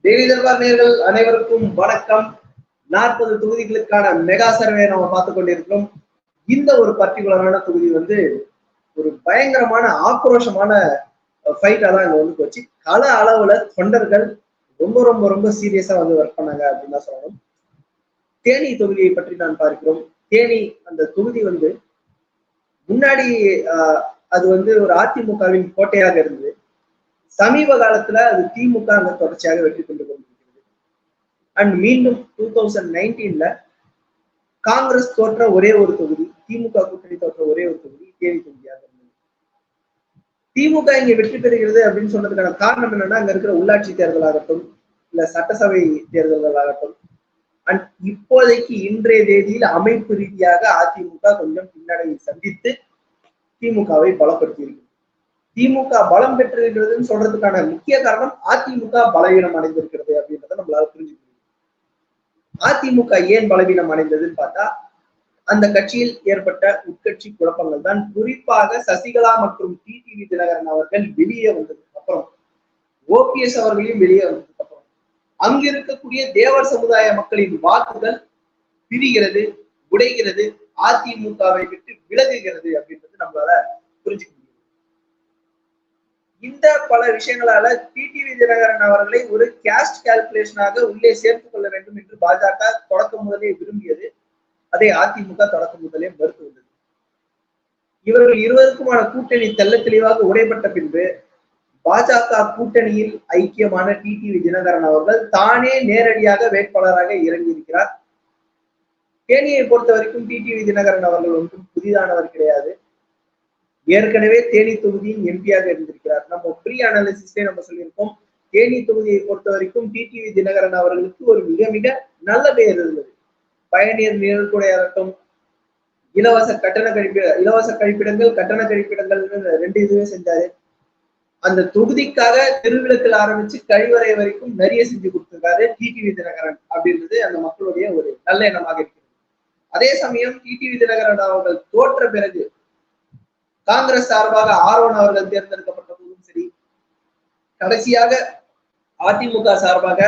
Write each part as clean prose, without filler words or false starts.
Daily Darbar நேயர்கள் அனைவருக்கும் வணக்கம். 40 தொகுதிகளுக்கான மெகா சர்வே நம்ம பார்த்து கொண்டிருக்கிறோம். இந்த ஒரு பர்டிகுலரான தொகுதி ஒரு பயங்கரமான ஆக்ரோஷமான ஃபைட்டா தான் இங்க போச்சு. கள அளவுல தொண்டர்கள் ரொம்ப ரொம்ப ரொம்ப சீரியஸா ஒர்க் பண்ணாங்க அப்படின்னு தான் சொல்லணும். தேனி தொகுதியை பற்றி நான் பார்க்கிறோம். தேனி அந்த தொகுதி முன்னாடி அது ஒரு அதிமுகவின் கோட்டையாக இருந்தது. சமீப காலத்துல அது திமுக அங்க தொடர்ச்சியாக வெற்றி கொண்டு கொண்டிருக்கிறது. அண்ட் மீண்டும் 2019ல காங்கிரஸ் தோற்ற ஒரே ஒரு தொகுதி, திமுக கூட்டணி தோற்ற ஒரே ஒரு தொகுதி தேனி தொகுதியாக இருந்தது. திமுக இங்க வெற்றி பெறுகிறது அப்படின்னு சொன்னதுக்கான காரணம் என்னன்னா, அங்க இருக்கிற உள்ளாட்சி தேர்தல் ஆகட்டும், இல்ல சட்டசபை தேர்தல்கள் ஆகட்டும், அண்ட் இப்போதைக்கு இன்றைய தேதியில் அமைப்பு ரீதியாக அதிமுக கொஞ்சம் பின்னடைவை சந்தித்து திமுகவை பலப்படுத்தி இருக்கு. திமுக பலம் பெற்றிருக்கிறதுன்னு சொல்றதுக்கான முக்கிய காரணம் அதிமுக பலவீனம் அடைந்திருக்கிறது அப்படின்றத நம்மளால புரிஞ்சுக்க முடியும். அதிமுக ஏன் பலவீனம் அடைந்ததுன்னு பார்த்தா, அந்த கட்சியில் ஏற்பட்ட உட்கட்சி குழப்பங்கள் தான். குறிப்பாக சசிகலா மற்றும் டிடிவி தினகரன் அவர்கள் வெளியே வந்ததுக்கு அப்புறம், ஓபிஎஸ் அவர்களையும் வெளியே வந்ததுக்கு அப்புறம், அங்கு இருக்கக்கூடிய தேவர் சமுதாய மக்களின் வாக்குகள் பிரிகிறது, உடைகிறது, அதிமுகவை விட்டு விலகுகிறது அப்படின்றது நம்மளால புரிஞ்சுக்க முடியும். இந்த பல விஷயங்களால டிடிவி தினகரன் அவர்களை ஒரு கேஸ்ட் கால்குலேஷனாக உள்ளே சேர்த்துக் கொள்ள வேண்டும் என்று பாஜக தொடக்கம் முதலே விரும்பியது. அதை அதிமுக தொடக்கம் முதலே மறுத்து வந்தது. இவர்கள் இருவருக்குமான கூட்டணி தெல்ல தெளிவாக உடைப்பட்ட பின்பு பாஜக கூட்டணியில் ஐக்கியமான டிடிவி தினகரன் அவர்கள் தானே நேரடியாக வேட்பாளராக இறங்கியிருக்கிறார். தேனியை பொறுத்த வரைக்கும் டிடிவி தினகரன் அவர்கள் ஒன்றும் புதிதானவர் கிடையாது. ஏற்கனவே தேனி தொகுதியின் எம்பியாக இருந்திருக்கிறார். நம்ம ப்ரீ அனாலிசிஸ்லேயே நம்ம சொல்லியிருக்கோம், தேனி தொகுதியை பொறுத்த வரைக்கும் டிடிவி தினகரன் அவர்களுக்கு ஒரு மிக மிக நல்ல பெயர் இருந்தது. பயணியர் நிழல்குடையாகட்டும், இலவச கழிப்பிடங்கள், கட்டண கழிப்பிடங்கள் 2 இதுவே செஞ்சாரு. அந்த தொகுதிக்காக தெருவிளக்கில் ஆரம்பிச்சு கழிவறை வரைக்கும் நிறைய செஞ்சு கொடுத்திருக்காரு டிடிவி தினகரன் அப்படின்றது அந்த மக்களுடைய ஒரு நல்ல எண்ணமாக இருக்கிறது. அதே சமயம் டிடிவி தினகரன் அவர்கள் தோற்ற பிறகு காங்கிரஸ் சார்பாக ஆர்வன் அவர்கள் தேர்ந்தெடுக்கப்பட்ட போதும் சரி, கடைசியாக அதிமுக சார்பாக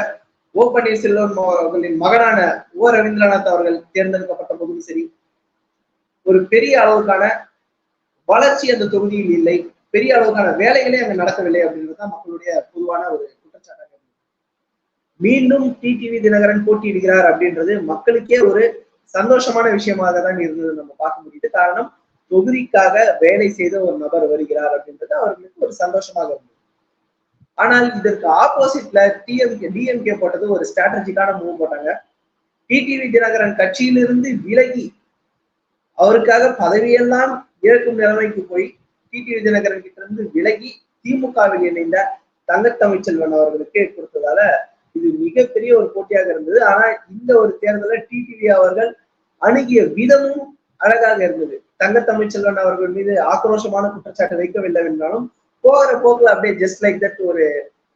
ஓ பன்னீர்செல்வம் அவர்களின் மகனான ஓ ரவீந்திரநாத் அவர்கள் தேர்ந்தெடுக்கப்பட்ட போதும் சரி, ஒரு பெரிய அளவுக்கான வளர்ச்சி அந்த தொகுதியில் இல்லை, பெரிய அளவுக்கான வேலைகளே அங்க நடக்கவில்லை அப்படின்றதுதான் மக்களுடைய பொதுவான ஒரு குற்றச்சாட்டாக இருந்தது. மீண்டும் டிடிவி தினகரன் போட்டியிடுகிறார் அப்படின்றது மக்களுக்கே ஒரு சந்தோஷமான விஷயமாக தான் இருந்தது நம்ம பார்க்க முடியுது. காரணம், தொகுதிக்காக வேலை செய்த ஒரு நபர் வருகிறார் அப்படின்றது அவர்களுக்கு ஒரு சந்தோஷமாக இருந்தது. ஆனால் இதற்கு ஆப்போசிட்ல டிஎம்கே போட்டது ஒரு ஸ்ட்ராட்டஜிக்கான மூவ் போட்டாங்க. டிடிவி தினகரன் கட்சியிலிருந்து விலகி அவருக்காக பதவியெல்லாம் இழக்கும் நிலைமைக்கு போய் டிடிவி தினகரன் கிட்ட இருந்து விலகி திமுகவில் இணைந்த தங்கத்தமிழ்ச்செல்வன் அவர்களுக்கு கொடுத்ததால இது மிகப்பெரிய ஒரு போட்டியாக இருந்தது. ஆனா இந்த ஒரு தேர்தலில் டிடிவி அவர்கள் அணுகிய விதமும் அழகாக இருந்தது. தங்கத்தமிழ்ச்செல்வன் அவர்கள் மீது ஆக்ரோஷமான குற்றச்சாட்டு வைக்கவில்லை என்றாலும் போகிற போக்குல அப்படியே ஜஸ்ட் லைக் தட் ஒரு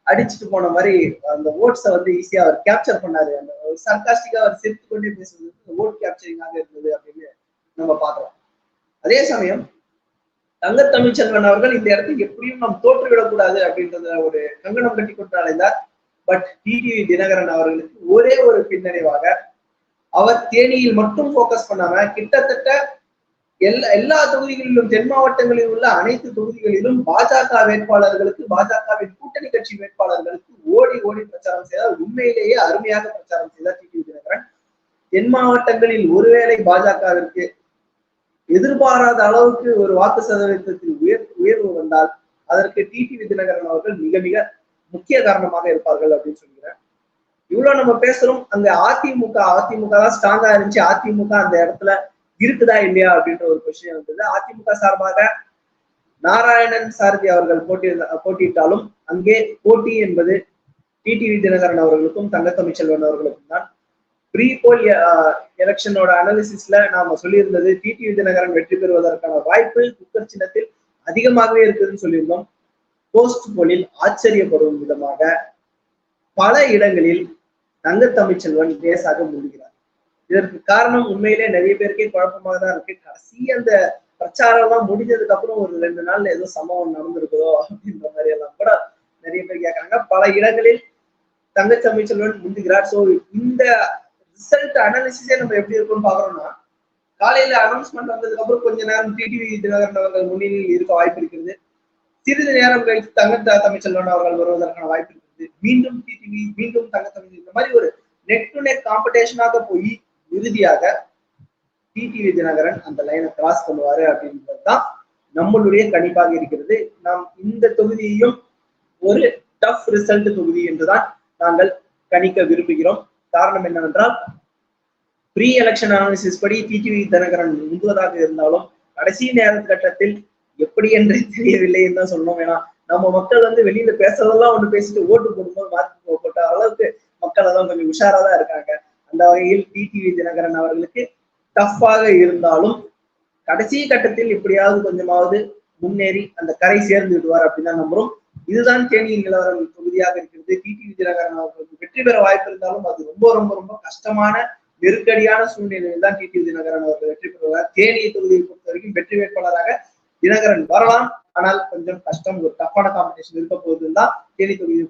அடிச்சுட்டு போன மாதிரி அந்த ஓட்ஸை ஈஸியா அவர் கேப்சர் பண்ணாரு. அந்த சர்காஸ்டிக்கா அவர் சிரித்து கொண்டே பேசுறது ஓட் கேப்சரிங்காக இருந்தது அப்படின்னு நம்ம பாக்குறோம். அதே சமயம் தங்கத்தமிழ்ச்செல்வன் அவர்கள் இந்த இடத்துக்கு எப்படியும் நாம் தோற்றுவிடக்கூடாது அப்படின்றத ஒரு கங்கணம் கட்டி கொண்டு அலைந்தார். பட் டிடிவி தினகரன் அவர்களுக்கு ஒரே ஒரு பின்னடைவாக அவர் தேனியில் மட்டும் போக்கஸ் பண்ணாம கிட்டத்தட்ட எல்லா தொகுதிகளிலும், தென் மாவட்டங்களில் உள்ள அனைத்து தொகுதிகளிலும் பாஜக வேட்பாளர்களுக்கு, பாஜகவின் கூட்டணி கட்சி வேட்பாளர்களுக்கு ஓடி ஓடி பிரச்சாரம் செய்தார். உண்மையிலேயே அருமையாக பிரச்சாரம் செய்தார் டிடிவி தினகரன். தென் மாவட்டங்களில் ஒருவேளை பாஜகவிற்கு எதிர்பாராத அளவுக்கு ஒரு வாக்கு சதவீதத்தில் உயர்வு வந்தால் அதற்கு டிடிவி தினகரன் அவர்கள் மிக மிக முக்கிய காரணமாக இருப்பார்கள் அப்படின்னு சொல்கிறேன். இவ்வளவு நம்ம பேசுறோம், அங்க அதிமுக தான் ஸ்ட்ராங்கா இருந்துச்சு. அதிமுக அந்த இடத்துல இருக்குதா இல்லையா அப்படின்ற ஒரு கொஸ்டின் வந்தது. அதிமுக சார்பாக நாராயணன் சாரதி அவர்கள் போட்டியிட்டாலும் அங்கே போட்டி என்பது டிடிவி தினகரன் அவர்களுக்கும் தங்கத்தமிழ்ச்செல்வன் அவர்களுக்கும் தான். ப்ரீ போல் எலெக்ஷனோட அனாலிசிஸ்ல நாம சொல்லியிருந்தது டிடிவி தினகரன் வெற்றி பெறுவதற்கான வாய்ப்பு குக்கர் சின்னத்தில் அதிகமாகவே இருக்குதுன்னு சொல்லியிருந்தோம். போஸ்ட் போலில் ஆச்சரியப்படும் விதமாக பல இடங்களில் தங்கத்தமிழ்ச்செல்வன் லேசாக முடிகிறார். இதற்கு காரணம் உண்மையிலே நிறைய பேருக்கே குழப்பமாக தான் இருக்கு. கடைசி அந்த பிரச்சாரம் எல்லாம் முடிஞ்சதுக்கு அப்புறம் ஒரு 2 நாள்ல ஏதோ சம்பவம் நடந்திருக்குதோ அப்படின்ற மாதிரி எல்லாம் கூட நிறைய பேர் கேட்கறாங்க. பல இடங்களில் தங்கத்தமிழ்ச்செல்வன் முந்துகிறார். சோ இந்த ரிசல்ட் அனாலிசிஸே நம்ம எப்படி இருக்கும்னு பாக்குறோம்னா, காலையில அனௌன்ஸ்மெண்ட் வந்ததுக்கு அப்புறம் கொஞ்ச நேரம் டிடிவி தினகரன் அவர்கள் முன்னிலையில் இருக்க வாய்ப்பு இருக்கிறது. சிறிது நேரம் கழித்து தமிழ்ச்செல்வன் அவர்கள் வருவதற்கான வாய்ப்பு இருக்கிறது. மீண்டும் டிடிவி, மீண்டும் தங்கத்தமிழ், இந்த மாதிரி ஒரு நெக் டு நெக் காம்படிஷனாக போய் இறுதியாக டிடிவி தினகரன் அந்த லைனை கிராஸ் பண்ணுவாரு அப்படின்றதுதான் நம்மளுடைய கணிப்பாக இருக்கிறது. நாம் இந்த தொகுதியையும் ஒரு டஃப் ரிசல்ட் தொகுதி என்றுதான் நாங்கள் கணிக்க விரும்புகிறோம். காரணம் என்னவென்றால், ப்ரீ எலெக்ஷன் அனாலிசிஸ் படி டிடிவி தினகரன் முந்துவதாக இருந்தாலும் கடைசி நேர கட்டத்தில் எப்படி என்றே தெரியவில்லை என்று தான் சொல்லணும். ஏன்னா நம்ம மக்கள் வந்து வெளியில பேசுறதெல்லாம் ஒண்ணு பேசிட்டு ஓட்டு போடும்போது மாற்றி போட்ட அளவுக்கு மக்கள் எல்லாம் கொஞ்சம் உஷாரா தான் இருக்காங்க. அந்த வகையில் டிடிவி தினகரன் அவர்களுக்கு டஃப்பாக இருந்தாலும் கடைசி கட்டத்தில் எப்படியாவது கொஞ்சமாவது முன்னேறி அந்த கரை சேர்ந்து விடுவார் அப்படின்னு தான் நம்புறோம். இதுதான் தேனியின் நிலவரம் தொகுதியாக இருக்கிறது. டிடிவி தினகரன் அவர்களுக்கு வெற்றி பெற வாய்ப்பு இருந்தாலும் அது ரொம்ப ரொம்ப ரொம்ப கஷ்டமான நெருக்கடியான சூழ்நிலையில் தான் டிடிவி தினகரன் அவர்கள் வெற்றி பெறுவார். தேனி தொகுதியை பொறுத்த வரைக்கும் வெற்றி வேட்பாளராக தினகரன் வரலாம், ஆனால் கொஞ்சம் கஷ்டம், ஒரு டஃப்பான காம்படிஷன் இருக்க போகுதுன்னு தான் தேனி தொகுதியை